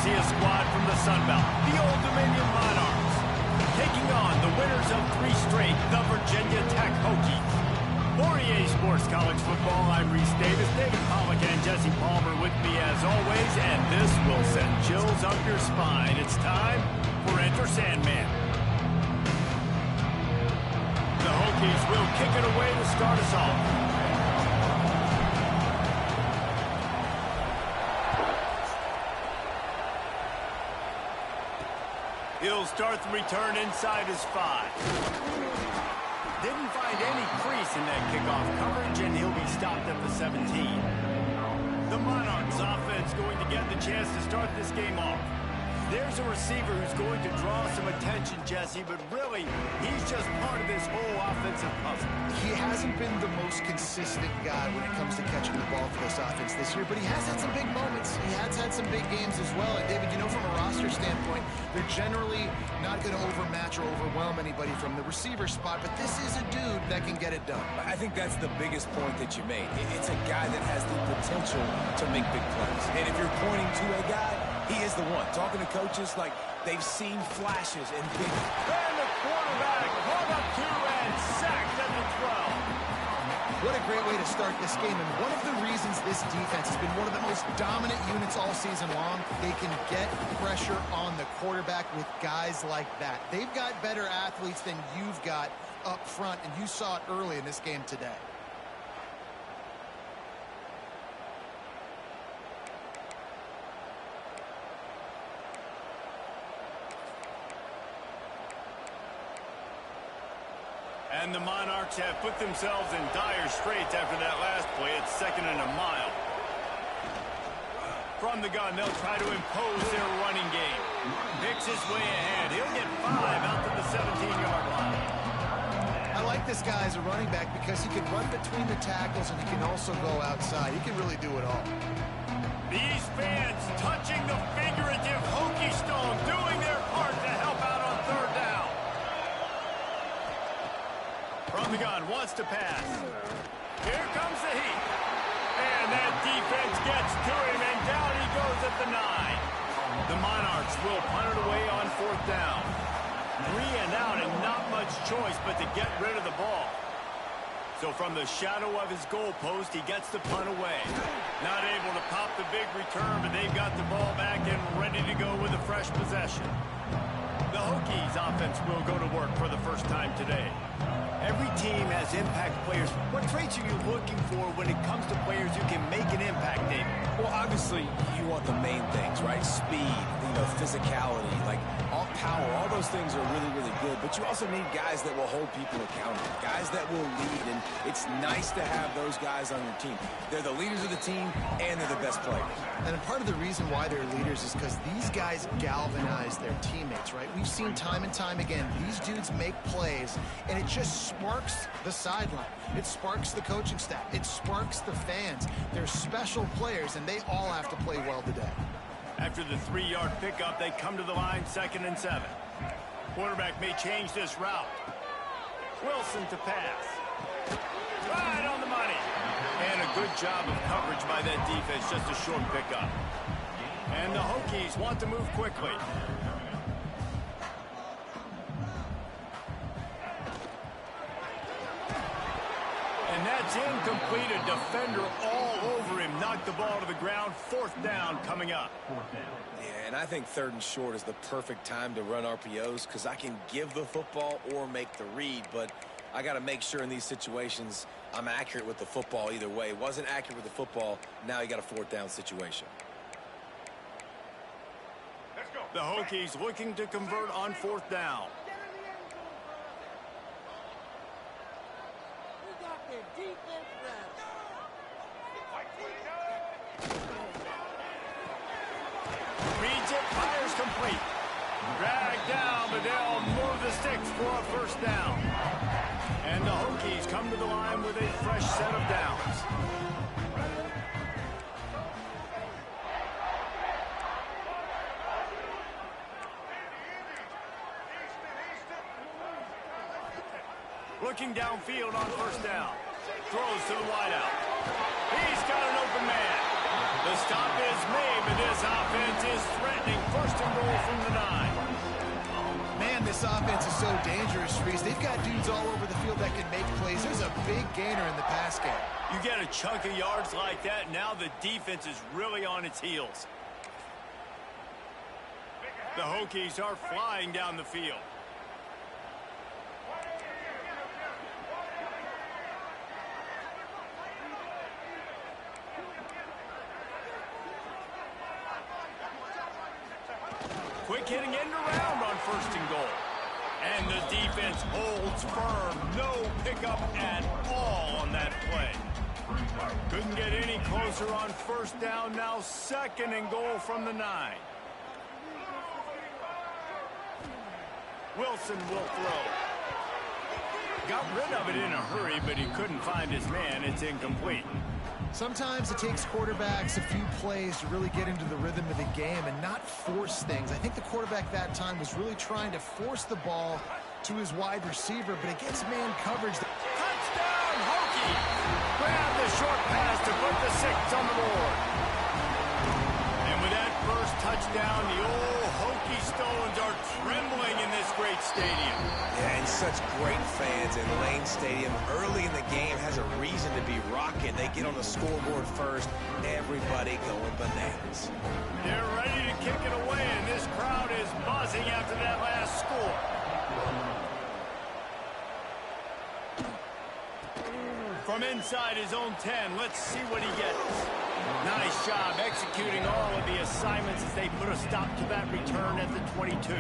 see a squad from the Sun Belt, the Old Dominion Monarchs, taking on the winners of 3 straight, the Virginia Tech Hokies. For EA Sports College Football, I'm Reese Davis, David Pollack, and Jesse Palmer with me as always, and this will send chills up your spine. It's time for Enter Sandman. The Hokies will kick it away to start us off. He'll start the return inside his 5. Didn't find any crease in that kickoff coverage, and he'll be stopped at the 17. The Monarchs offense going to get the chance to start this game off. There's a receiver who's going to draw some attention, Jesse, but really, he's just part of this whole offensive puzzle. He hasn't been the most consistent guy when it comes to catching the ball for this offense this year, but he has had some big moments. He has had some big games as well. And David, you know, from a roster standpoint, they're generally not going to overmatch or overwhelm anybody from the receiver spot, but this is a dude that can get it done. I think that's the biggest point that you made. It's a guy that has the potential to make big plays. And if you're pointing to a guy, he is the one. Talking to coaches like they've seen flashes and big. And the quarterback caught up to and sacked at the 12. What a great way to start this game. And one of the reasons this defense has been one of the most dominant units all season long, they can get pressure on the quarterback with guys like that. They've got better athletes than you've got up front, and you saw it early in this game today. And the Monarchs have put themselves in dire straits after that last play. It's 2nd and a mile. From the gun, they'll try to impose their running game. Picks his way ahead. He'll get 5 out to the 17-yard line. I like this guy as a running back because he can run between the tackles and he can also go outside. He can really do it all. These fans touching the figurative Hokie stone, doing their part to help out on 3rd down. From the gun, wants to pass. Here comes the heat. And that defense gets to him, and down he goes at the 9. The Monarchs will punt it away on 4th down. 3 and out, and not much choice but to get rid of the ball. So from the shadow of his goalpost, he gets the punt away. Not able to pop the big return, but they've got the ball back and ready to go with a fresh possession. The Hokies offense will go to work for the first time today. Every team has impact players. What traits are you looking for when it comes to players who can make an impact, David? Well, obviously, you want the main things, right? Speed, physicality, like all power. All those things are really, really good. But you also need guys that will hold people accountable, guys that will lead. And it's nice to have those guys on your team. They're the leaders of the team, and they're the best players. And part of the reason why they're leaders is because these guys galvanize their teammates, right? We've seen time and time again, these dudes make plays, and it just sparks the sideline. It sparks the coaching staff. It sparks the fans. They're special players, and they all have to play well today. After the 3-yard pickup, they come to the line, 2nd and 7. Quarterback may change this route. Wilson to pass. Right on the money. And a good job of coverage by that defense, just a short pickup. And the Hokies want to move quickly. And that's incomplete. A defender all over him. Knocked the ball to the ground. 4th down coming up. Yeah, and I think 3rd and short is the perfect time to run RPOs because I can give the football or make the read, but I got to make sure in these situations I'm accurate with the football either way. Wasn't accurate with the football. Now you got a 4th down situation. Let's go. The Hokies looking to convert on 4th down. Reads it, fires complete. Dragged down, but they'll move the sticks for a 1st down. And the Hokies come to the line with a fresh set of downs. Looking downfield on 1st down. Throws to the wideout. He's got an open man. The stop is made, but this offense is threatening. First and goal from the 9. Man, this offense is so dangerous, Reese. They've got dudes all over the field that can make plays. There's a big gainer in the pass game. You get a chunk of yards like that, now the defense is really on its heels. The Hokies are flying down the field. Quick hitting end around on first and goal. And the defense holds firm. No pickup at all on that play. Couldn't get any closer on first down. Now second and goal from the 9. Wilson will throw. Got rid of it in a hurry, but he couldn't find his man. It's incomplete. Sometimes it takes quarterbacks a few plays to really get into the rhythm of the game and not force things. I think the quarterback that time was really trying to force the ball to his wide receiver, but against man coverage. Touchdown, Hokie! Grab the short pass to put the 6 on the board. And with that first touchdown, the old Hokie Stones are trembling in this great stadium. Yeah, and such great fans in Lane Stadium. Early in the game has a reason to be rocking. They get on the scoreboard first. Everybody going bananas. They're ready to kick it away, and this crowd is buzzing after that last score. From inside his own 10, let's see what he gets. Nice job executing all of the assignments as they put a stop to that return at the 22.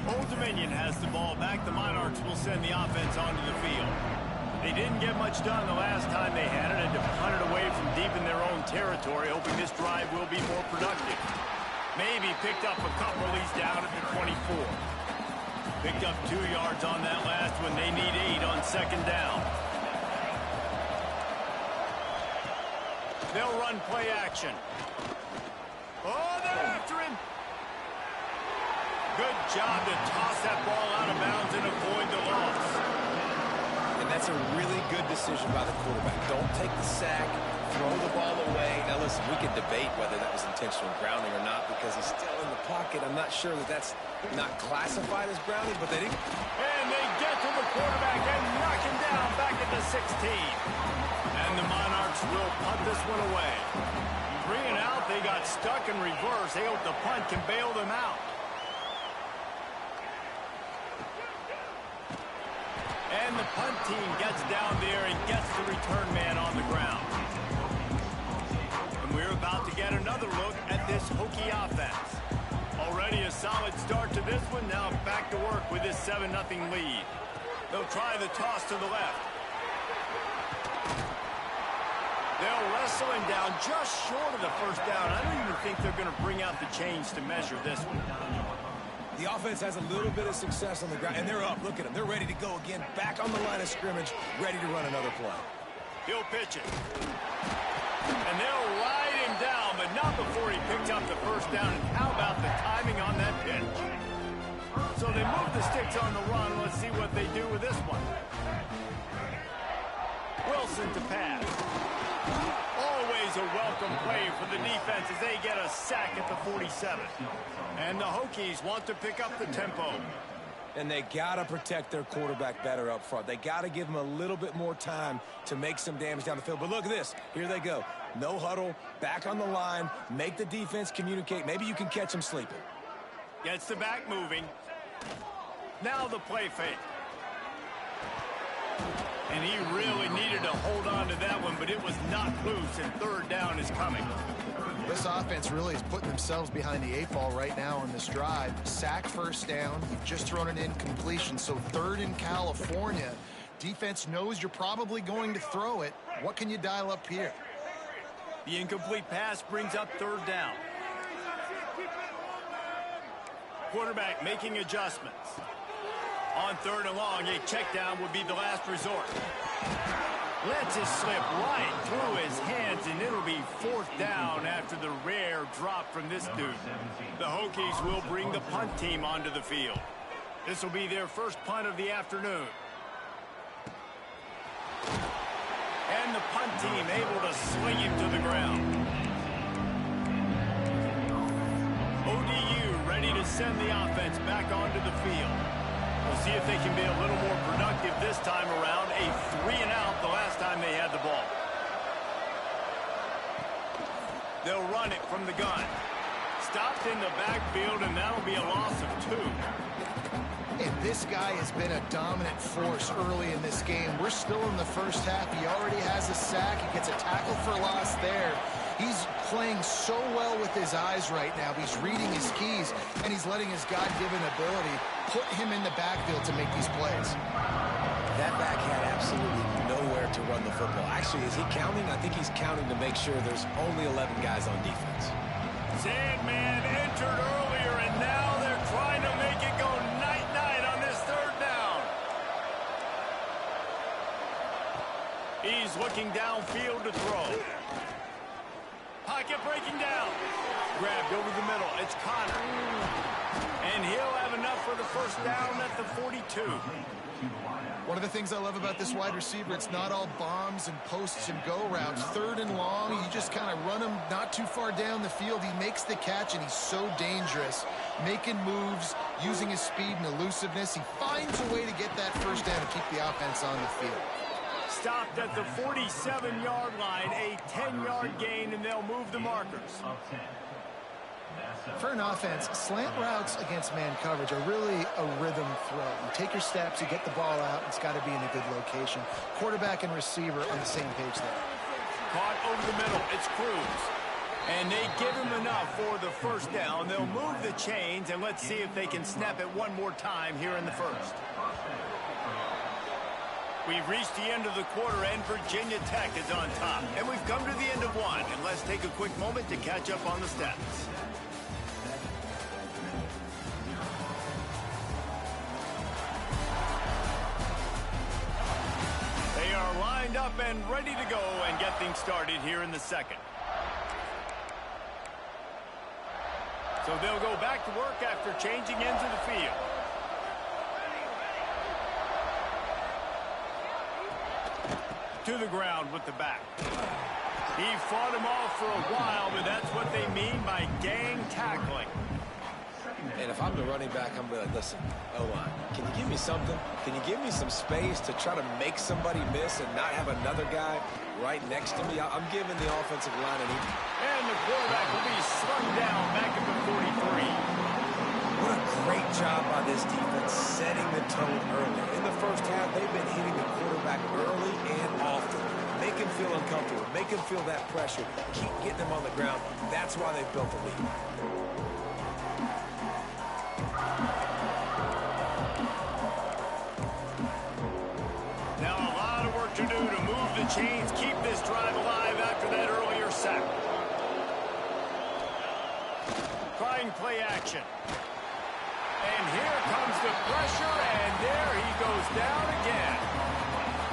Old Dominion has the ball back. The Monarchs will send the offense onto the field. They didn't get much done the last time they had it, and to punt it away from deep in their own territory, hoping this drive will be more productive. Maybe picked up a couple. He's down at the 24. Picked up 2 yards on that last one. They need 8 on second down. They'll run play action. Oh, they're after him. Good job to toss that ball out of bounds and avoid the loss. And that's a really good decision by the quarterback. Don't take the sack, throw the ball away. Now, listen, we can debate whether that was intentional grounding or not because he's still in the pocket. I'm not sure that that's not classified as grounding, but they didn't. And they get to the quarterback and knock him down back at the 16. And the Monarchs will punt this one away. 3 and out, they got stuck in reverse. They hope the punt can bail them out. And the punt team gets down there and gets the return man on the ground. And we're about to get another look at this Hokie offense. Already a solid start to this one. Now back to work with this 7-0 lead. They'll try the toss to the left. They'll wrestle him down just short of the first down. I don't even think they're going to bring out the chains to measure this one. The offense has a little bit of success on the ground, and they're up. Look at them. They're ready to go again. Back on the line of scrimmage, ready to run another play. He'll pitch it. And they'll ride him down, but not before he picked up the first down. And how about the timing on that pitch? So they move the sticks on the run. Let's see what they do with this one. Wilson to pass. Always a welcome play for the defense as they get a sack at the 47. And the Hokies want to pick up the tempo. And they got to protect their quarterback better up front. They got to give him a little bit more time to make some damage down the field. But look at this. Here they go. No huddle, back on the line, make the defense communicate. Maybe you can catch them sleeping. Gets the back moving. Now the play fake. And he really needed to hold on to that one, but it was knocked loose, and third down is coming. This offense really is putting themselves behind the 8 ball right now on this drive. Sack first down. You've just thrown an incompletion, so third in California. Defense knows you're probably going to throw it. What can you dial up here? The incomplete pass brings up third down. Quarterback making adjustments. On third and long, a check down would be the last resort. Lets it slip right through his hands, and it'll be fourth down after the rare drop from this dude. The Hokies will bring the punt team onto the field. This will be their first punt of the afternoon. And the punt team able to sling him to the ground. send the offense back onto the field. We'll see if they can be a little more productive this time around. A 3-and-out the last time they had the ball. They'll run it from the gun. Stopped in the backfield, and that'll be a loss of 2. And this guy has been a dominant force early in this game. We're still in the first half. He already has a sack. He gets a tackle for loss there. He's playing so well with his eyes right now. He's reading his keys, and he's letting his God-given ability put him in the backfield to make these plays. That back had absolutely nowhere to run the football. Actually, is he counting? I think he's counting to make sure there's only 11 guys on defense. Sandman entered earlier, and now they're trying to make it go night-night on this 3rd down. He's looking downfield to throw. Pocket breaking down. Grabbed over the middle. It's Connor. And he'll have enough for the 1st down at the 42. One of the things I love about this wide receiver, it's not all bombs and posts and go routes. 3rd and long, you just kind of run him not too far down the field. He makes the catch, and he's so dangerous. Making moves, using his speed and elusiveness. He finds a way to get that 1st down and keep the offense on the field. Stopped at the 47-yard line, a 10-yard gain, and they'll move the markers. For an offense, slant routes against man coverage are really a rhythm throw. You take your steps, you get the ball out, it's got to be in a good location. Quarterback and receiver on the same page there. Caught over the middle, it's Cruz. And they give him enough for the 1st down. They'll move the chains, and let's see if they can snap it one more time here in the 1st. We've reached the end of the quarter, and Virginia Tech is on top. And we've come to the end of one, and let's take a quick moment to catch up on the stats. They are lined up and ready to go and get things started here in the 2nd. So they'll go back to work after changing into the field. To the ground with the back. He fought him off for a while, but that's what they mean by gang tackling. And if I'm the running back, I'm going to be like, listen, O-line, can you give me something? Can you give me some space to try to make somebody miss and not have another guy right next to me? I'm giving the offensive line an equal. And the quarterback will be slung down back at the 43. What a great job by this defense setting the tone early. In the 1st half, they've been hitting the quarterback early and often. Make him feel uncomfortable. Make him feel that pressure. Keep getting him on the ground. That's why they've built the lead. Now a lot of work to do to move the chains, keep this drive alive after that earlier sack. Trying play action. And here comes the pressure, and there he goes down again.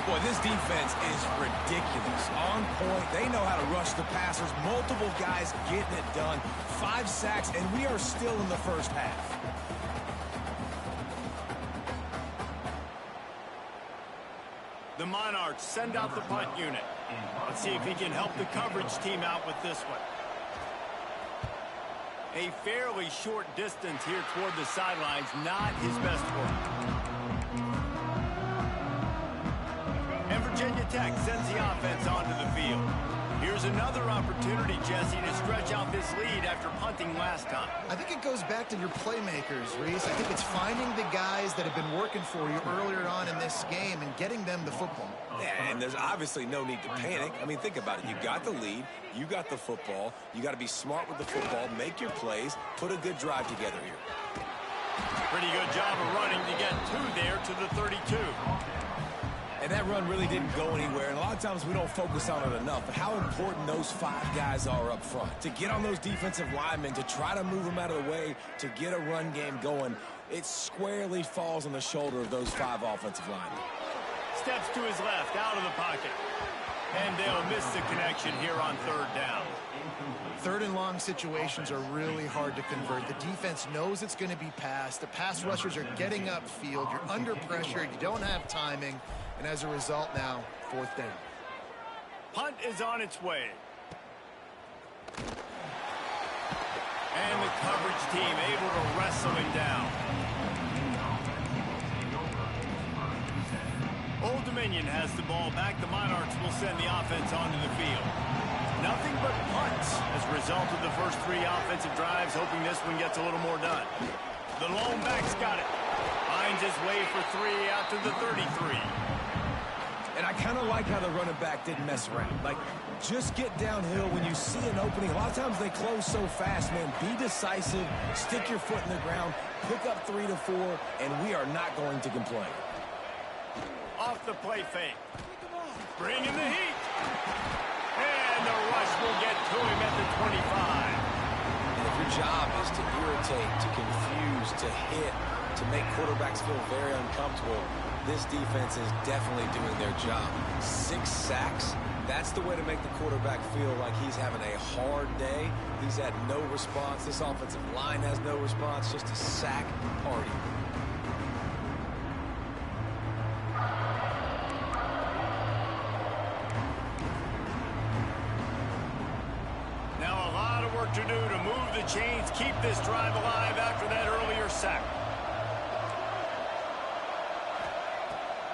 Boy, this defense is ridiculous. On point. They know how to rush the passers. Multiple guys getting it done. 5 sacks, and we are still in the 1st half. The Monarchs send out the punt unit. Let's see if he can help the coverage team out with this one. A fairly short distance here toward the sidelines, not his best work. And Virginia Tech sends the offense onto the field. Here's another opportunity, Jesse, to stretch out this lead after punting last time. I think it goes back to your playmakers, Reese. I think it's finding the guys that have been working for you earlier on in this game and getting them the football. Yeah, and there's obviously no need to panic. I mean, think about it. You got the lead. You got the football. You got to be smart with the football. Make your plays. Put a good drive together here. Pretty good job of running to get 2 there to the 32. And that run really didn't go anywhere, and a lot of times we don't focus on it enough, but how important those 5 guys are up front. To get on those defensive linemen, to try to move them out of the way, to get a run game going, it squarely falls on the shoulder of those 5 offensive linemen. Steps to his left, out of the pocket. And they'll miss the connection here on 3rd down. 3rd and long situations are really hard to convert. The defense knows it's going to be passed. The pass rushers are getting upfield. You're under pressure. You don't have timing. And as a result now, 4th down. Punt is on its way. And the coverage team able to wrestle him down. Old Dominion has the ball back. The Monarchs will send the offense onto the field. Nothing but punts as a result of the first 3 offensive drives, hoping this one gets a little more done. The lone back's got it. Finds his way for 3 out to the 33. And I kind of like how the running back didn't mess around. Like, just get downhill when you see an opening. A lot of times they close so fast, man. Be decisive, stick your foot in the ground, pick up 3 to 4, and we are not going to complain. Off the play fake. Bring in the heat. And the rush will get to him at the 25. And if your job is to irritate, to confuse, to hit, to make quarterbacks feel very uncomfortable, this defense is definitely doing their job. 6 sacks, that's the way to make the quarterback feel like he's having a hard day. He's had no response. This offensive line has no response, just a sack party. Now a lot of work to do to move the chains, keep this drive alive after that earlier sack.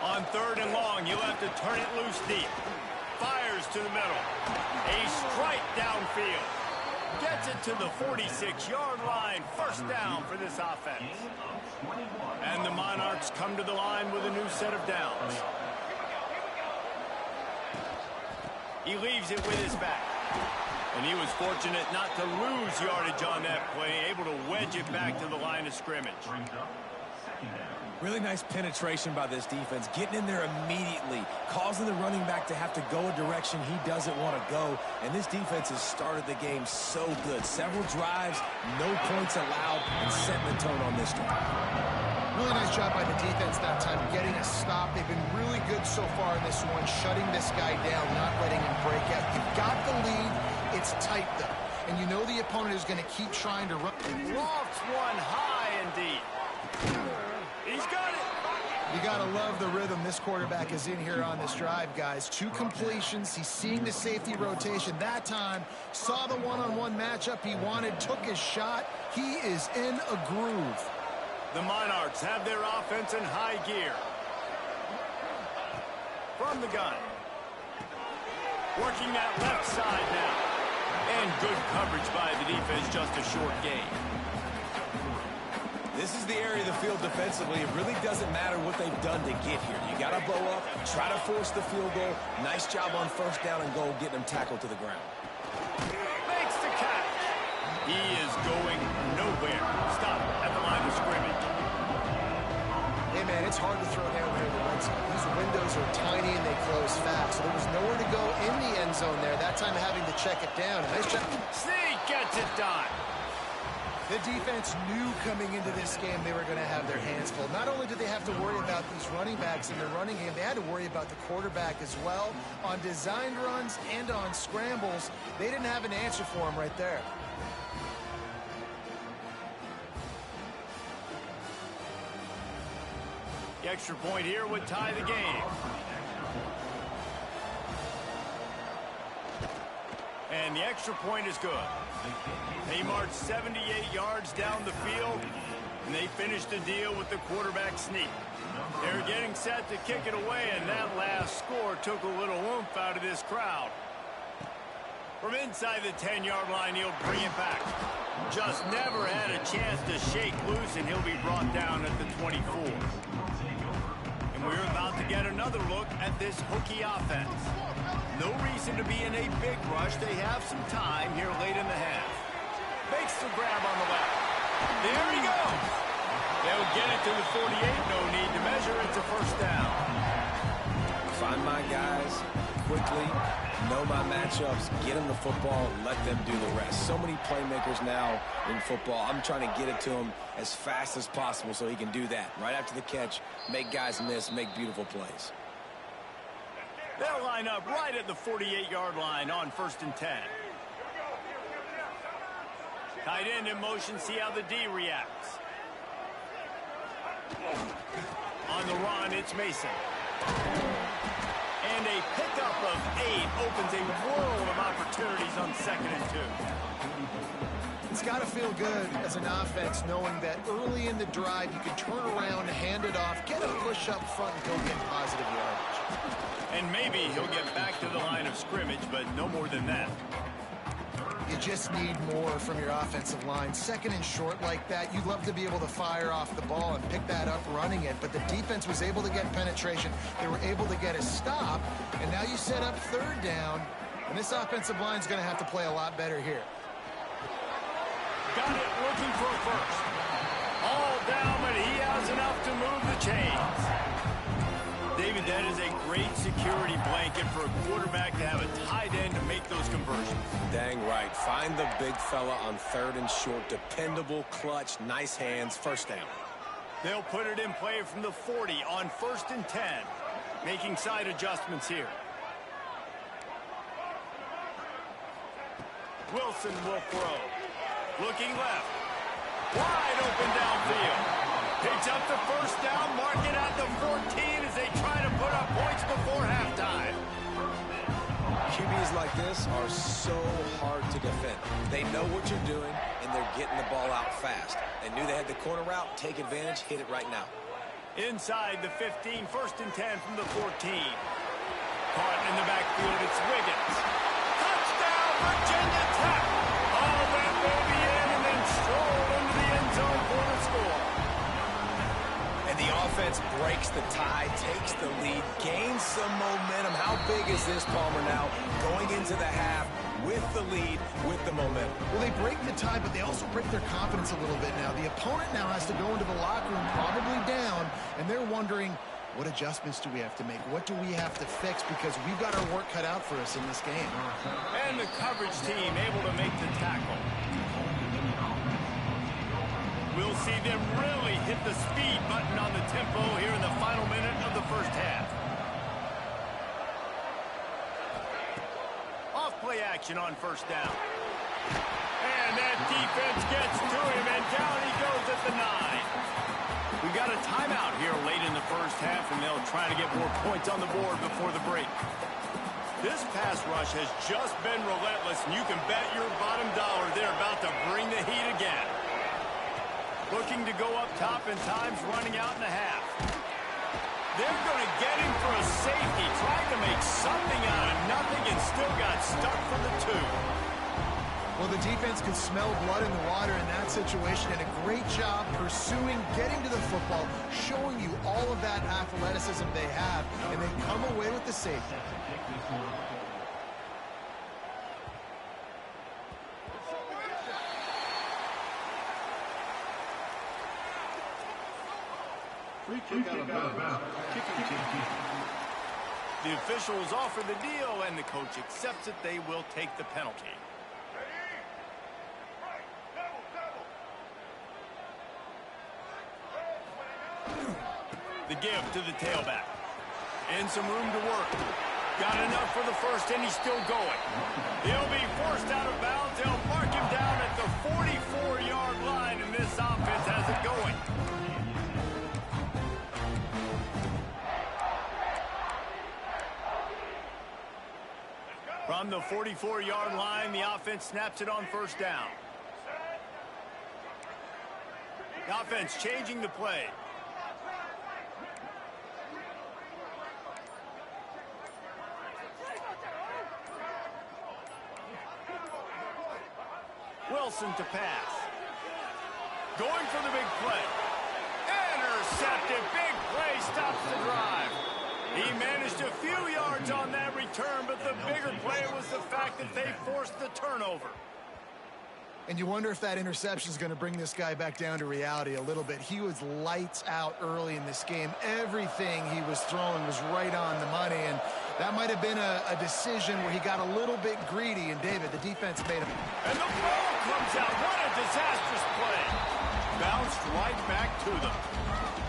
On 3rd and long, you'll have to turn it loose deep. Fires to the middle. A strike downfield. Gets it to the 46-yard line. First down for this offense. And the Monarchs come to the line with a new set of downs. He leaves it with his back. And he was fortunate not to lose yardage on that play, able to wedge it back to the line of scrimmage. Really nice penetration by this defense, getting in there immediately, causing the running back to have to go a direction he doesn't want to go. And this defense has started the game so good. Several drives, no points allowed, and setting the tone on this one. Really nice job by the defense that time, getting a stop. They've been really good so far in this one, shutting this guy down, not letting him break out. You've got the lead. It's tight, though. And you know the opponent is going to keep trying to run. Lofts one high indeed. He's got it. You got to love the rhythm this quarterback is in here on this drive, guys. 2 completions. He's seeing the safety rotation. That time, saw the one-on-one matchup he wanted, took his shot. He is in a groove. The Monarchs have their offense in high gear. From the gun. Working that left side now. And good coverage by the defense, just a short gain. This is the area of the field defensively. It really doesn't matter what they've done to get here. You got to blow up, try to force the field goal. Nice job on 1st down and goal, getting them tackled to the ground. Makes the catch. He is going nowhere. Stop at the line of scrimmage. Hey, man, it's hard to throw down here in the red zone. These windows are tiny and they close fast. So there was nowhere to go in the end zone there. That time having to check it down. A nice check. Sneak gets it done. The defense knew coming into this game they were going to have their hands full. Not only did they have to worry about these running backs in the running game, they had to worry about the quarterback as well. On designed runs and on scrambles, they didn't have an answer for him right there. The extra point here would tie the game. And the extra point is good. They marched 78 yards down the field, and they finished the deal with the quarterback sneak. They're getting set to kick it away, and that last score took a little oomph out of this crowd. From inside the 10-yard line, he'll bring it back. Just never had a chance to shake loose, and he'll be brought down at the 24. And we're about to get another look at this Hokie offense. No reason to be in a big rush. They have some time here late in the half. Makes the grab on the left. There he goes. They'll get it to the 48. No need to measure. It's a 1st down. Find my guys quickly, know my matchups, get them the football, let them do the rest. So many playmakers now in football. I'm trying to get it to him as fast as possible so he can do that. Right after the catch, make guys miss, make beautiful plays. They'll line up right at the 48-yard line on 1st and 10. Tight end in motion, see how the D reacts. On the run, it's Mason. And a pickup of 8 opens a world of opportunities on 2nd and 2. It's got to feel good as an offense knowing that early in the drive you can turn around, hand it off, get a push up front, and go get positive yardage. And maybe he'll get back to the line of scrimmage, but no more than that. You just need more from your offensive line. Second and short like that, you'd love to be able to fire off the ball and pick that up running it, but the defense was able to get penetration. They were able to get a stop, and now you set up third down, and this offensive line is going to have to play a lot better here. Got it, looking for a first. All down, but he has enough to move the chains. David, that is a great security blanket for a quarterback to have a tight end to make those conversions. Dang right. Find the big fella on third and short. Dependable, clutch, nice hands, first down. They'll put it in play from the 40 on 1st and 10. Making side adjustments here. Wilson will throw. Looking left. Wide open downfield. Picks up the first down, mark it at the 14 as they try to put up points before halftime. QBs like this are so hard to defend. They know what you're doing, and they're getting the ball out fast. They knew they had the corner route, take advantage, hit it right now. Inside the 15, 1st and 10 from the 14. Caught in the backfield, it's Wiggins. Touchdown, Virginia Tech! All that baby in and then strolled into the end zone for the score. And the offense breaks the tie, takes the lead, gains some momentum. How big is this, Palmer, now? Going into the half with the lead, with the momentum. Well, they break the tie, but they also break their confidence a little bit now. The opponent now has to go into the locker room probably down, and they're wondering, what adjustments do we have to make? What do we have to fix? Because we've got our work cut out for us in this game. And the coverage team able to make the tackle. We'll see them really hit the speed button on the tempo here in the final minute of the first half. Off play action on first down. And that defense gets to him, and down he goes at the 9. We got a timeout here late in the first half, and they'll try to get more points on the board before the break. This pass rush has just been relentless, and you can bet your bottom dollar they're about to bring the heat again. Looking to go up top, and time's running out in the half. They're going to get him for a safety, trying to make something out of nothing, and still got stuck for the 2. Well, the defense could smell blood in the water in that situation, and a great job pursuing, getting to the football, showing you all of that athleticism they have, and they come away with the safety. Free kick out of bounds. Kicking team. The officials offer the deal, and the coach accepts it. They will take the penalty. The give to the tailback. And some room to work. Got enough for the first, and he's still going. He'll be forced out of bounds. They'll mark him down at the 44-yard line, and this offense has it going. From the 44-yard line, the offense snaps it on first down. The offense changing the play. Wilson to pass. Going for the big play. Intercepted. Big play stops the drive. He managed a few yards on that return, but the bigger play was the fact that they forced the turnover. And you wonder if that interception is going to bring this guy back down to reality a little bit. He was lights out early in this game. Everything he was throwing was right on the money, and that might have been a decision where he got a little bit greedy, and David, the defense made him. And the ball comes out. What a disastrous play. Bounced right back to them.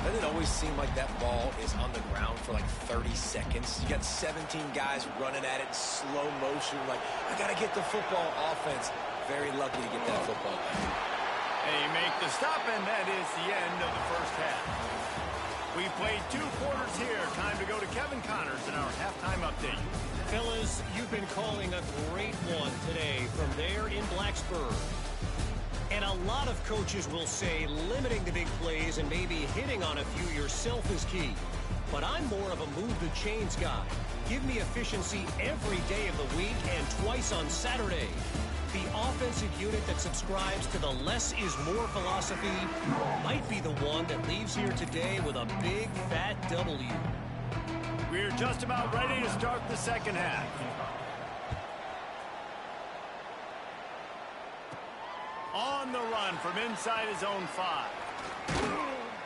Doesn't it always seem like that ball is on the ground for like 30 seconds? You got 17 guys running at it in slow motion. Like, I got to get the football. Offense, very lucky to get that football. They make the stop, and that is the end of the first half. We played 2 quarters here. Time to go to Kevin Connors in our halftime update. Fellas, you've been calling a great one today from there in Blacksburg. And a lot of coaches will say limiting the big plays and maybe hitting on a few yourself is key. But I'm more of a move the chains guy. Give me efficiency every day of the week and twice on Saturday. The offensive unit that subscribes to the less is more philosophy might be the one that leaves here today with a big fat W. We're just about ready to start the second half. On the run from inside his own 5.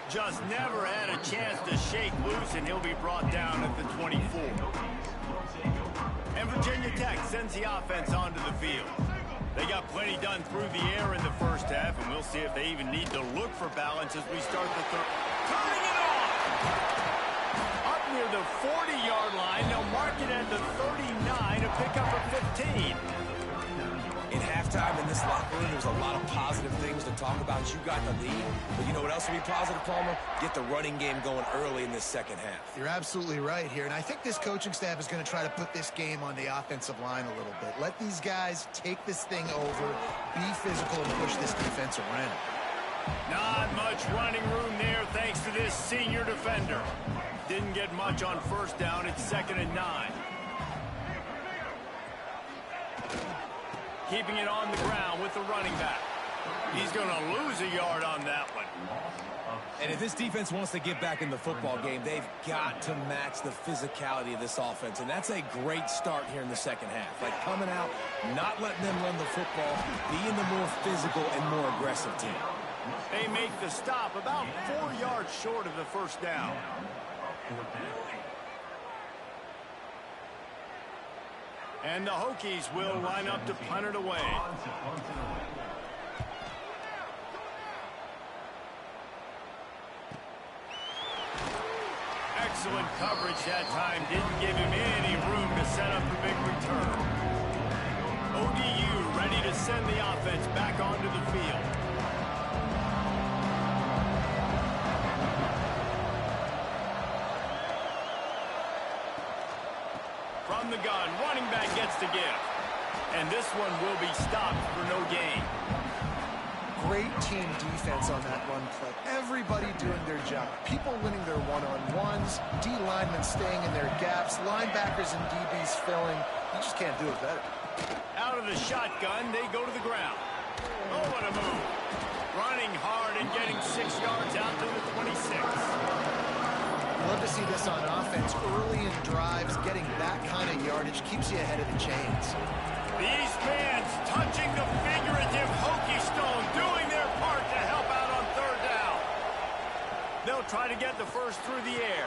Just never had a chance to shake loose, and he'll be brought down at the 24. And Virginia Tech sends the offense onto the field. They got plenty done through the air in the first half, and we'll see if they even need to look for balance as we start the third. Turning it on! Up near the 40-yard line, they'll mark it at the 39, a pickup of 15. In halftime in this locker room, there's a lot of positive things to talk about. You got the lead, but you know what else will be positive, Palmer? Get the running game going early in this second half. You're absolutely right here, and I think this coaching staff is going to try to put this game on the offensive line a little bit. Let these guys take this thing over, be physical, and push this defense around. Not much running room there thanks to this senior defender. Didn't get much on first down. It's 2nd and 9. Keeping it on the ground with the running back. He's going to lose a yard on that one. And if this defense wants to get back in the football game, they've got to match the physicality of this offense. And that's a great start here in the second half. Like coming out, not letting them run the football, being the more physical and more aggressive team. They make the stop about 4 yards short of the first down. And the Hokies will line up to punt it away. Excellent coverage that time. Didn't give him any room to set up the big return. ODU ready to send the offense back onto the field. From the gun, running back gets the gift. And this one will be stopped for no gain. Great team defense on that run play. Everybody doing their job. People winning their one-on-ones, D linemen staying in their gaps, linebackers and DBs filling. You just can't do it better. Out of the shotgun, they go to the ground. Oh, what a move. Running hard and getting 6 yards out to the 26. Love to see this on offense. Early in drives, getting that kind of yardage keeps you ahead of the chains. These fans touching the figurative Hokie stone, doing their part to help out on third down. They'll try to get the first through the air.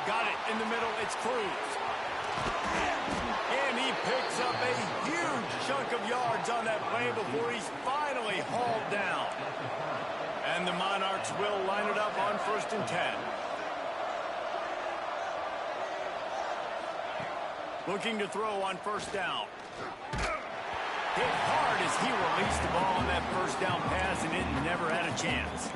Got it in the middle. It's Cruz. And he picks up a huge chunk of yards on that play before he's finally hauled down. And the Monarchs will line it up on 1st and 10. Looking to throw on first down. Hit hard as he released the ball on that first down pass, and it never had a chance.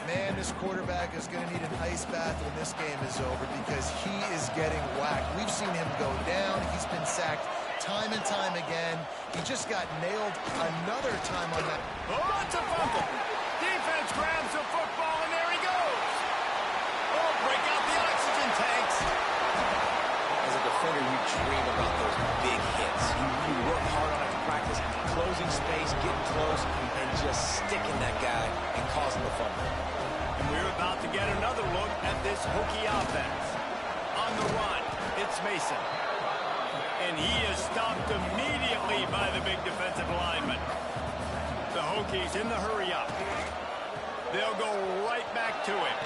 Man, this quarterback is going to need an ice bath when this game is over because he is getting whacked. We've seen him go down. He's been sacked time and time again. He just got nailed another time on that. Oh, it's a fumble. Defense grabs the football, and there he goes. Oh, break out the oxygen tanks. As a defender, you dream about those big hits. You work hard on it in practice, closing space, getting close, and just sticking that guy and causing the fumble. And we're about to get another look at this Hokie offense. On the run, it's Mason. And he is stopped immediately by the big defensive lineman. The Hokies in the hurry-up. They'll go right back to it.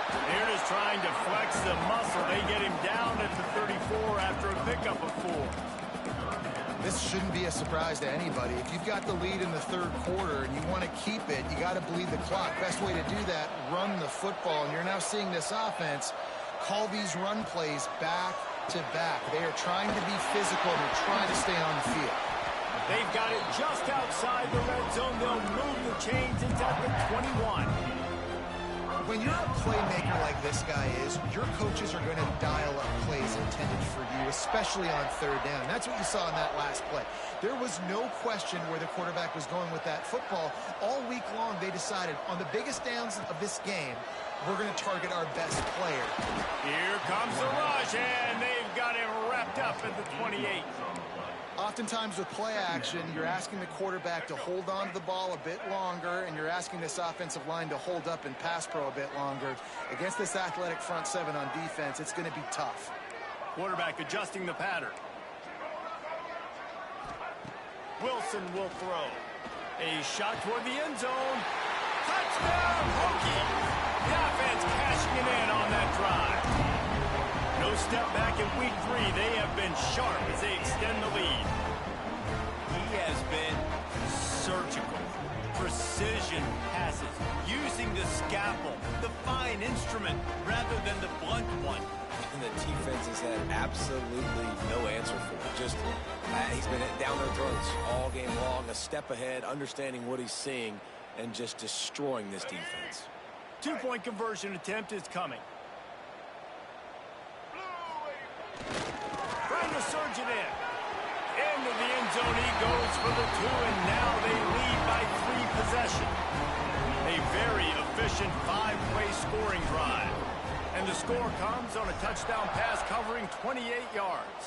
They're just trying to flex the muscle. They get him down at the 34 after a pickup of 4. This shouldn't be a surprise to anybody. If you've got the lead in the third quarter and you want to keep it, you got to bleed the clock. Best way to do that, run the football. And you're now seeing this offense call these run plays back to back. They are trying to be physical and they're trying to stay on the field. They've got it just outside the red zone. They'll move the chains. It's at the 21. When you're a playmaker like this guy is, your coaches are going to dial up plays intended for you, especially on third down. That's what you saw in that last play. There was no question where the quarterback was going with that football. All week long, they decided on the biggest downs of this game, we're going to target our best player. Here comes the rush, and they've got him wrapped up at the 28. Oftentimes with play action, you're asking the quarterback to hold on to the ball a bit longer, and you're asking this offensive line to hold up in pass pro a bit longer. Against this athletic front seven on defense, it's going to be tough. Quarterback adjusting the pattern. Wilson will throw. A shot toward the end zone. Touchdown, Hokies! The offense cashing it in on that drive. No step back in week 3. They have been sharp as they extend the lead. He has been surgical. Precision passes. Using the scalpel, the fine instrument, rather than the blunt one. And the defense has had absolutely no answer for it. Just, he's been down their throats all game long, a step ahead, understanding what he's seeing, and just destroying this defense. 2-point conversion attempt is coming. Trying to surge it in. Into the end zone he goes for the 2, and now they lead by 3 possessions. A very efficient 5-play scoring drive. And the score comes on a touchdown pass covering 28 yards.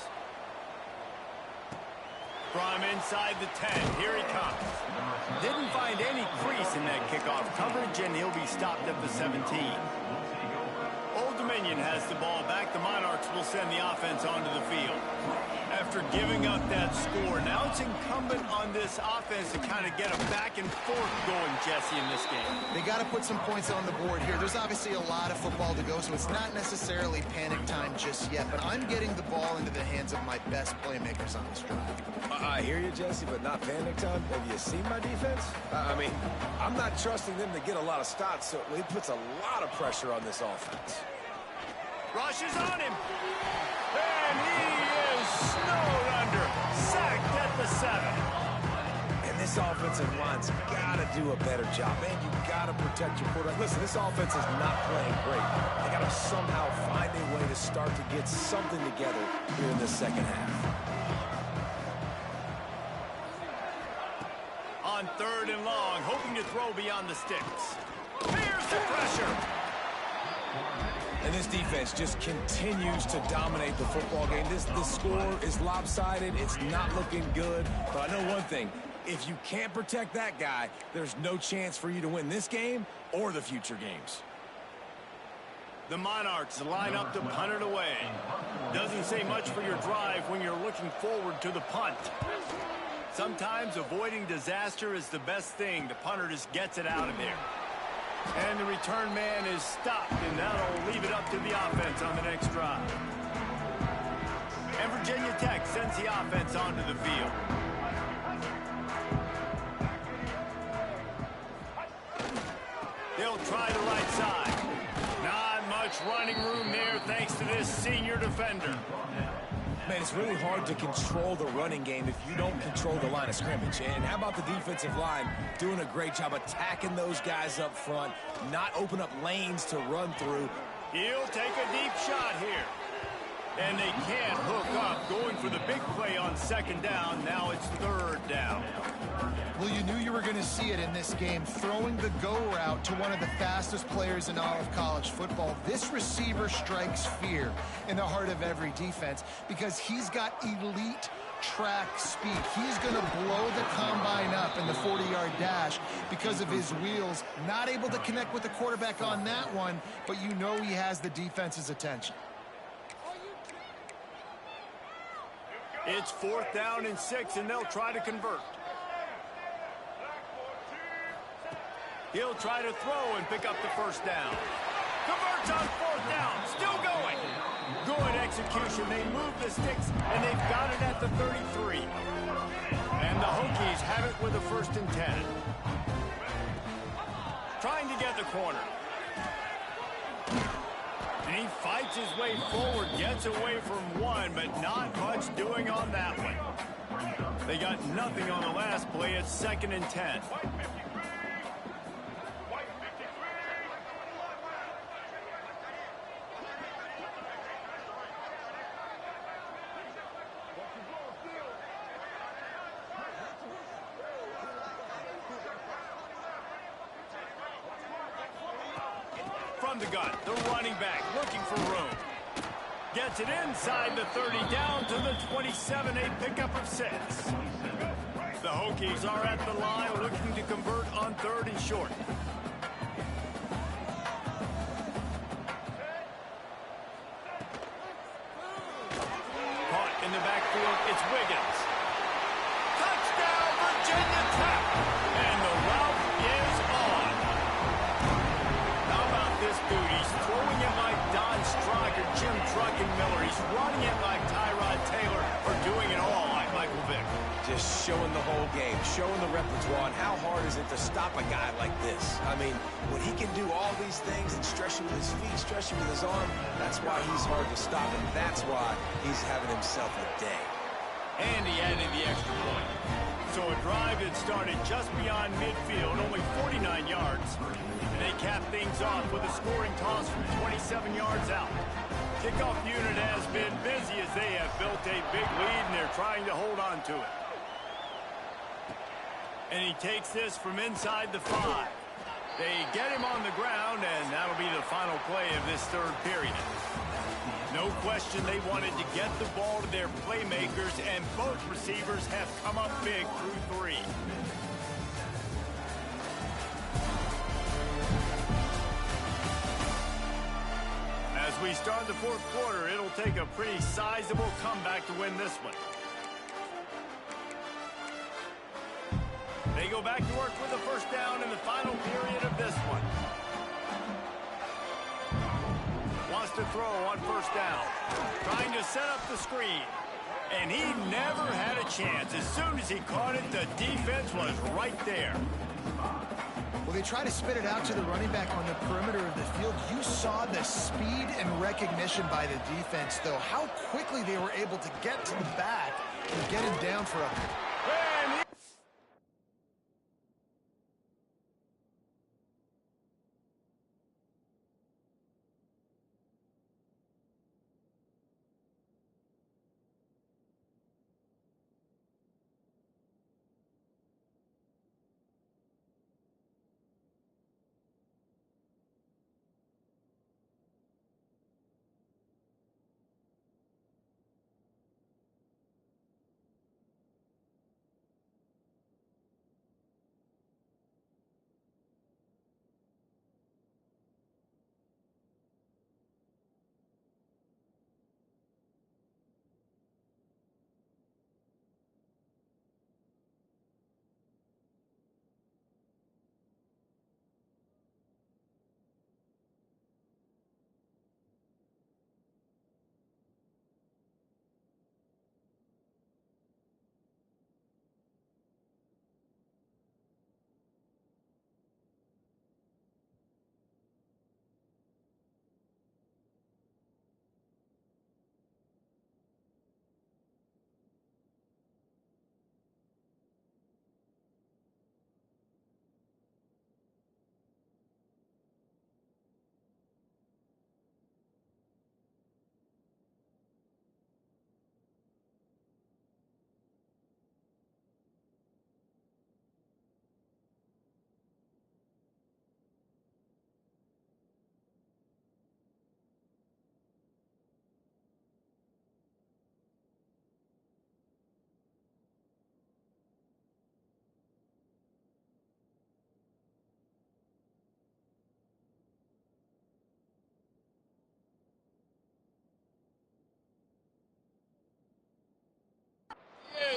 From inside the 10, here he comes. Didn't find any crease in that kickoff coverage, and he'll be stopped at the 17. Old Dominion has the ball back. The Monarchs will send the offense onto the field. After giving up that score, now it's incumbent on this offense to kind of get a back and forth going, Jesse, in this game. They got to put some points on the board here. There's obviously a lot of football to go, so it's not necessarily panic time just yet, but I'm getting the ball into the hands of my best playmakers on this drive. I hear you, Jesse, but not panic time. Have you seen my defense? I mean, I'm not trusting them to get a lot of stops, so it puts a lot of pressure on this offense. Rush is on him. And he is snowed under. Sacked at the 7. And this offensive line's got to do a better job. Man, you got to protect your quarterback. Listen, this offense is not playing great. They got to somehow find a way to start to get something together here in the second half. On 3rd and long, hoping to throw beyond the sticks. Here's the pressure. And this defense just continues to dominate the football game. This score is lopsided. It's not looking good. But I know one thing. If you can't protect that guy, there's no chance for you to win this game or the future games. The Monarchs line up to punt it away. Doesn't say much for your drive when you're looking forward to the punt. Sometimes avoiding disaster is the best thing. The punter just gets it out of there. And the return man is stopped, and that'll leave it up to the offense on the next drive. And Virginia Tech sends the offense onto the field. They'll try the right side. Not much running room there thanks to this senior defender. Man, it's really hard to control the running game if you don't control the line of scrimmage. And how about the defensive line doing a great job attacking those guys up front, not open up lanes to run through. He'll take a deep shot here. And they can't hook up, going for the big play on 2nd down. Now it's 3rd down. Well, you knew you were going to see it in this game, throwing the go route to one of the fastest players in all of college football. This receiver strikes fear in the heart of every defense because he's got elite track speed. He's going to blow the combine up in the 40-yard dash because of his wheels. Not able to connect with the quarterback on that one, but you know he has the defense's attention. It's 4th down and 6, and they'll try to convert. He'll try to throw and pick up the 1st down. Converts on 4th down. Still going. Good execution. They move the sticks, and they've got it at the 33. And the Hokies have it with a 1st and 10. Trying to get the corner. And he fights his way forward, gets away from one, but not much doing on that one. They got nothing on the last play. It's 2nd and 10. from the gun. The running back looking for room. Gets it inside the 30, down to the 27, a pickup of 6. The Hokies are at the line looking to convert on 3rd and short. Caught in the backfield, it's Wiggins. Touchdown, Virginia Tech! And the route is on. How about this dude? He's throwing it like Don Strock or Jim Truckenmiller. He's running it like Tyrod Taylor, or doing it all like Michael Vick. Just showing the whole game, showing the repertoire, and how hard is it to stop a guy like this? I mean, when he can do all these things and stretch him with his feet, stretch him with his arm, that's why he's hard to stop, and that's why he's having himself a day. And he added the extra point. So a drive that started just beyond midfield, only 49 yards. And they cap things off with a scoring toss from 27 yards out. Kickoff unit has been busy as they have built a big lead, and they're trying to hold on to it. And he takes this from inside the 5. They get him on the ground, and that'll be the final play of this 3rd period. No question they wanted to get the ball to their playmakers, and both receivers have come up big through 3. As we start the 4th quarter, it'll take a pretty sizable comeback to win this one. They go back to work with a 1st down in the final period of this one. Wants to throw on 1st down. Trying to set up the screen. And he never had a chance. As soon as he caught it, the defense was right there. Well, they try to spit it out to the running back on the perimeter of the field. You saw the speed and recognition by the defense, though. How quickly they were able to get to the back and get him down for a...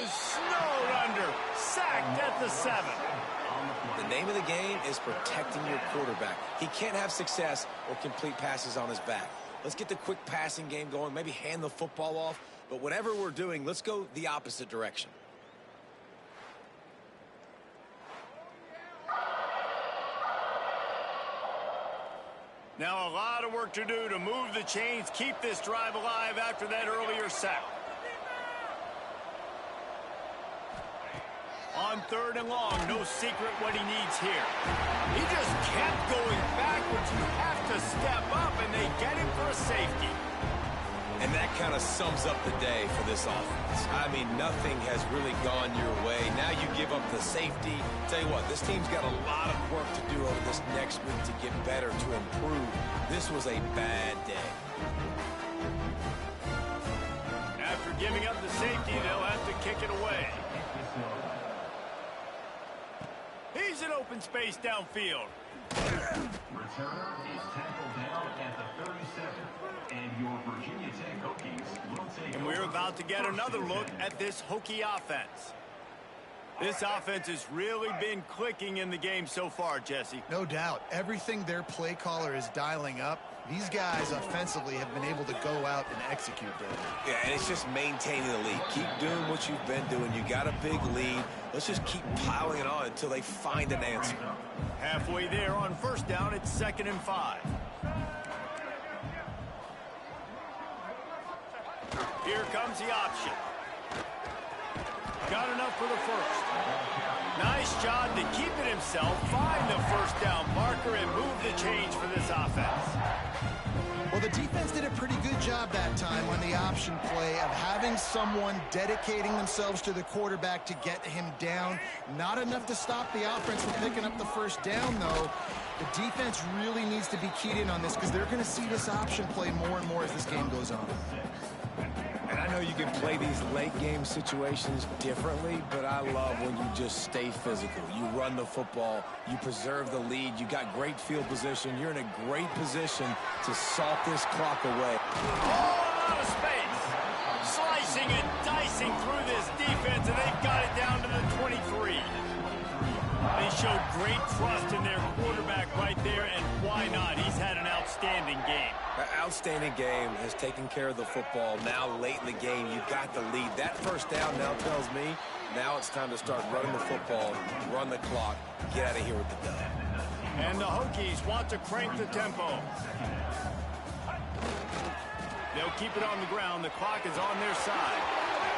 Is snowed under, sacked at the 7. The name of the game is protecting your quarterback. He can't have success or complete passes on his back. Let's get the quick passing game going, maybe hand the football off. But whatever we're doing, let's go the opposite direction. Now a lot of work to do to move the chains, keep this drive alive after that earlier sack. On 3rd and long, no secret what he needs here. He just kept going backwards. You have to step up, and they get him for a safety. And that kind of sums up the day for this offense. I mean, nothing has really gone your way. Now you give up the safety. Tell you what, this team's got a lot of work to do over this next week to get better, to improve. This was a bad day. After giving up the safety, they'll have to kick it away. He's in open space downfield. Returner is tackled down at the 37. And your Virginia Tech Hokies will take. And we're about to get another look at this Hokie offense. This offense has really been clicking in the game so far, Jesse. No doubt. Everything their play caller is dialing up, these guys offensively have been able to go out and execute that. Yeah, and it's just maintaining the lead. Keep doing what you've been doing. You got a big lead. Let's just keep piling it on until they find an answer. Halfway there on first down, it's 2nd and 5. Here comes the option. Got enough for the first. Nice job to keep it himself, find the first down marker, and move the change for this offense. Well, the defense did a pretty good job that time on the option play of having someone dedicating themselves to the quarterback to get him down. Not enough to stop the offense from picking up the first down, though. The defense really needs to be keyed in on this because they're going to see this option play more and more as this game goes on. And I know you can play these late game situations differently, but I love when you just stay physical. You run the football, you preserve the lead, you got great field position, you're in a great position to salt this clock away. Oh, out of space. Slicing and dicing through this defense, and they've got it down to the 23. They showed great trust in their quarterback right there, and why not? He's had an outstanding game. An outstanding game, has taken care of the football. Now, late in the game, you got the lead. That first down now tells me now it's time to start running the football, run the clock, get out of here with the dub. And the Hokies want to crank the tempo. They'll keep it on the ground. The clock is on their side.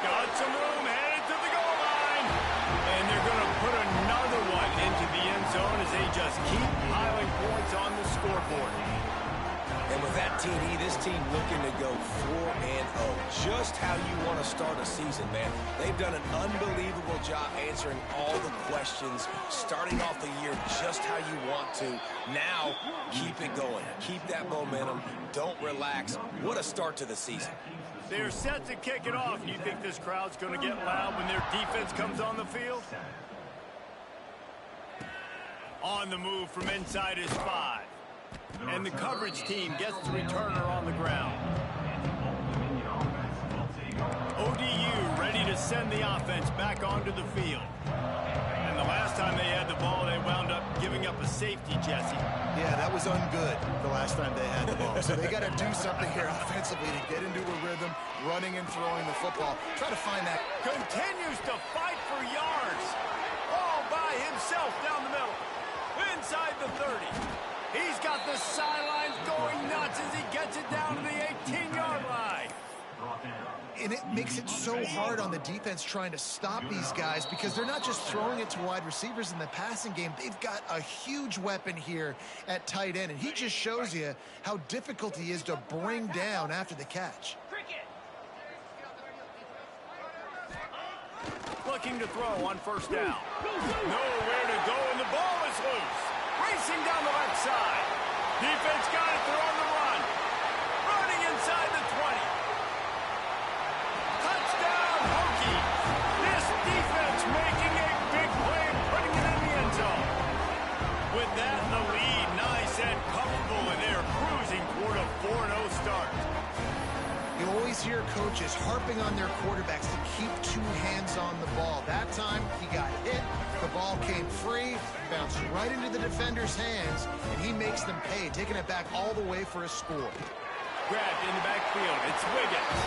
Got some room, headed to the goal line. And they're going to put another one into the end zone as they just keep piling points on the scoreboard. And with that TD, this team looking to go 4-0. Just how you want to start a season, man. They've done an unbelievable job answering all the questions, starting off the year just how you want to. Now, keep it going. Keep that momentum. Don't relax. What a start to the season. They're set to kick it off. Do you think this crowd's going to get loud when their defense comes on the field? On the move from inside his 5. And the coverage team gets the returner on the ground. ODU ready to send the offense back onto the field. And the last time they had the ball, they wound up giving up a safety, Jesse. Yeah, that was ungood the last time they had the ball. So they got to do something here offensively to get into a rhythm, running and throwing the football. Try to find that. Continues to fight for yards. All by himself down the middle. Inside the 30. He's got the sidelines going nuts as he gets it down to the 18-yard line. And it makes it so hard on the defense trying to stop these guys because they're not just throwing it to wide receivers in the passing game. They've got a huge weapon here at tight end, and he just shows you how difficult he is to bring down after the catch. Looking to throw on first down. Nowhere to go, and the ball is loose. Racing down the left side. Defense got it. They're on the run. Running inside the 20. Touchdown, Hokie. This defense making a big play and putting it in the end zone. With that, the lead nice and comfortable, and they're cruising toward a 4-0 start. You always hear coaches harping on their quarterbacks to keep two hands on the ball. That time, he got hit. The ball came free, bounced right into the defender's hands, and he makes them pay, taking it back all the way for a score. Grabbed in the backfield. It's Wiggins.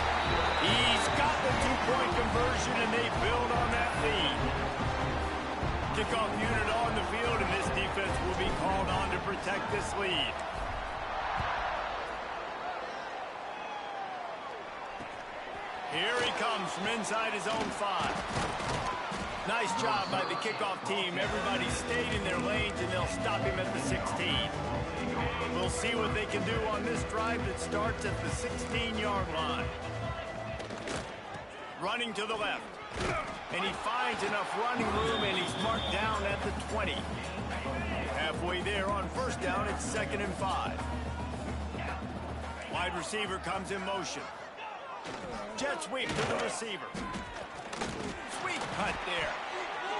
He's got the two-point conversion, and they build on that lead. Kickoff unit on the field, and this defense will be called on to protect this lead. Here he comes from inside his own 5. Nice job by the kickoff team. Everybody stayed in their lanes, and they'll stop him at the 16. We'll see what they can do on this drive that starts at the 16-yard line. Running to the left. And he finds enough running room, and he's marked down at the 20. Halfway there on first down, it's 2nd and 5. Wide receiver comes in motion. Jet sweep to the receiver. Sweep cut there.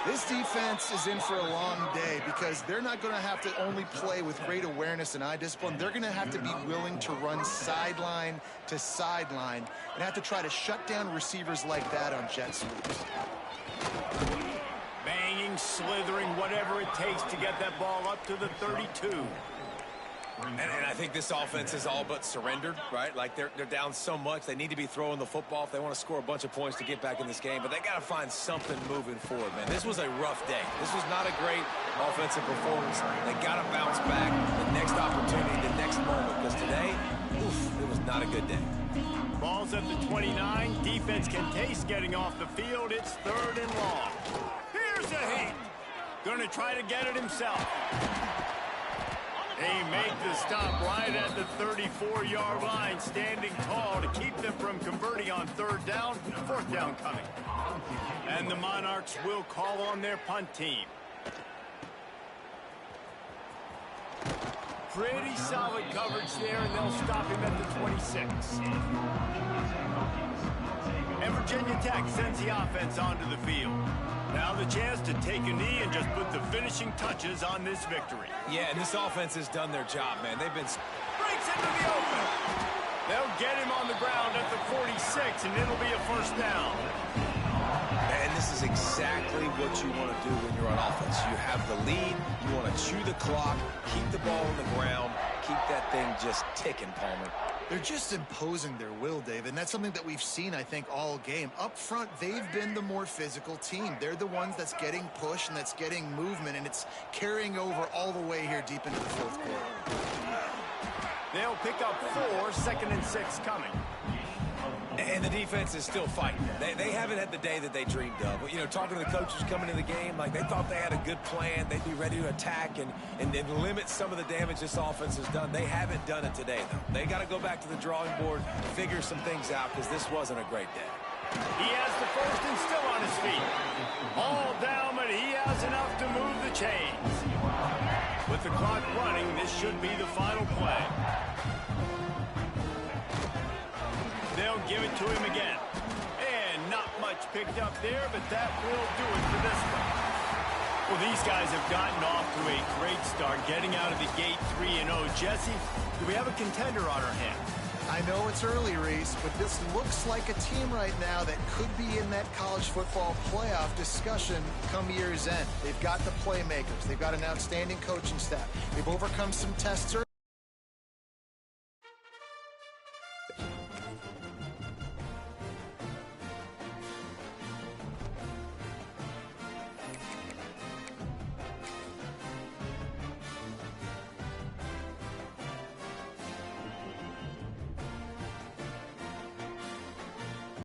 This defense is in for a long day because they're not going to have to only play with great awareness and eye discipline. They're going to have to be willing to run sideline to sideline and have to try to shut down receivers like that on jet sweeps. Banging, slithering, whatever it takes to get that ball up to the 32. And I think this offense is all but surrendered, right? Like they're down so much. They need to be throwing the football if they want to score a bunch of points to get back in this game. But they got to find something moving forward, man. This was a rough day. This was not a great offensive performance. They got to bounce back the next opportunity, the next moment. Because today, it was not a good day. Ball's at the 29. Defense can taste getting off the field. It's 3rd and long. Here's a heat. Gonna try to get it himself. They make the stop right at the 34-yard line, standing tall to keep them from converting on 3rd down. 4th down coming. And the Monarchs will call on their punt team. Pretty solid coverage there, and they'll stop him at the 26. And Virginia Tech sends the offense onto the field. Now the chance to take a knee and just put the finishing touches on this victory. Yeah, and this offense has done their job, man. They've been... Breaks into the open. They'll get him on the ground at the 46, and it'll be a 1st down. And this is exactly what you want to do when you're on offense. You have the lead. You want to chew the clock, keep the ball on the ground, keep that thing just ticking, Palmer. They're just imposing their will, Dave, and that's something that we've seen, I think, all game. Up front, they've been the more physical team. They're the ones that's getting pushed and that's getting movement, and it's carrying over all the way here deep into the 4th quarter. They'll pick up 4, 2nd and 6 coming. And the defense is still fighting. They haven't had the day that they dreamed of. You know, talking to the coaches coming into the game, like they thought they had a good plan. They'd be ready to attack and limit some of the damage this offense has done. They haven't done it today, though. They got to go back to the drawing board, figure some things out, because this wasn't a great day. He has the 1st and still on his feet. All down, but he has enough to move the chains. With the clock running, this should be the final play. They'll give it to him again. And not much picked up there, but that will do it for this one. Well, these guys have gotten off to a great start, getting out of the gate 3-0. Jesse, do we have a contender on our hands? I know it's early, Reese, but this looks like a team right now that could be in that college football playoff discussion come year's end. They've got the playmakers. They've got an outstanding coaching staff. They've overcome some tests early.